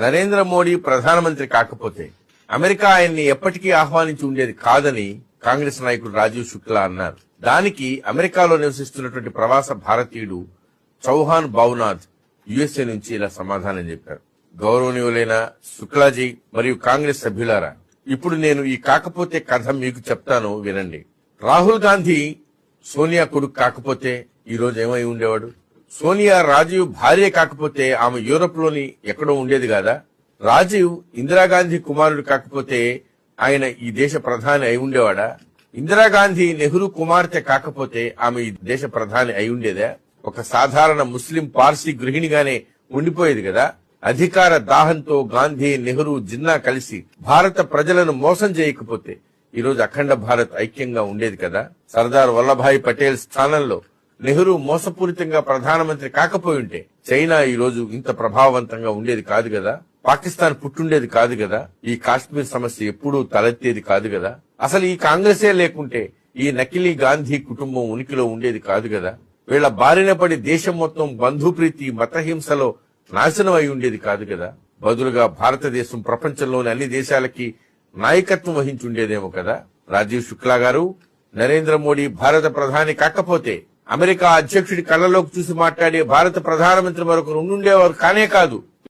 నరేంద్ర మోడీ ప్రధానమంత్రి కాకపోతే అమెరికా ఆయన్ని ఎప్పటికీ ఆహ్వానించి ఉండేది కాదని కాంగ్రెస్ నాయకుడు రాజీవ్ శుక్లా అన్నారు. దానికి అమెరికాలో నివసిస్తున్నటువంటి ప్రవాస భారతీయుడు చౌహాన్ బావునాథ్ యుఎస్ఏ నుంచి ఇలా సమాధానం చెప్పారు. గౌరవనీయులైన శుక్లాజీ మరియు కాంగ్రెస్ సభ్యులారా, ఇప్పుడు నేను ఈ కాకపోతే కథ మీకు చెప్తాను, వినండి. రాహుల్ గాంధీ సోనియా కొడుకు కాకపోతే ఈ రోజు ఏమై ఉండేవాడు? సోనియా రాజీవ్ భార్య కాకపోతే ఆమె యూరోప్ లోని ఎక్కడో ఉండేది కాదా? రాజీవ్ ఇందిరాగాంధీ కుమారుడు కాకపోతే ఆయన ఈ దేశ ప్రధాని అయి ఉండేవాడా? ఇందిరాగాంధీ నెహ్రూ కుమార్తె కాకపోతే ఆమె ఈ దేశ ప్రధాని అయి ఉండేదా? ఒక సాధారణ ముస్లిం పార్సీ గృహిణిగానే ఉండిపోయేది కదా. అధికార దాహంతో గాంధీ, నెహ్రూ, జిన్నా కలిసి భారత ప్రజలను మోసం చేయకపోతే ఈ రోజు అఖండ భారత్ ఐక్యంగా ఉండేది కదా. సర్దార్ వల్లభాయ్ పటేల్ స్థానంలో నెహ్రూ మోసపూరితంగా ప్రధానమంత్రి కాకపోయి ఉంటే చైనా ఈ రోజు ఇంత ప్రభావవంతంగా ఉండేది కాదు కదా. పాకిస్తాన్ పుట్టుండేది కాదు కదా. ఈ కాశ్మీర్ సమస్య ఎప్పుడూ తలెత్తేది కాదు కదా. అసలు ఈ కాంగ్రెసే లేకుంటే ఈ నకిలీ గాంధీ కుటుంబం ఉనికిలో ఉండేది కాదు కదా. వీళ్ల బారిన పడి దేశం మొత్తం బంధుప్రీతి, మతహింసలో నాశనం అయి ఉండేది కాదు కదా. బదులుగా భారతదేశం ప్రపంచంలోని అన్ని దేశాలకి నాయకత్వం వహించి ఉండేదేమో కదా. రాజీవ్ శుక్లా గారు, నరేంద్ర మోడీ భారత ప్రధాని కాకపోతే అమెరికా అధ్యక్షుడి కళ్ళలోకి చూసి మాట్లాడే భారత ప్రధానమంత్రి మరొకరు ఉండుండేవారు కానే కాదు.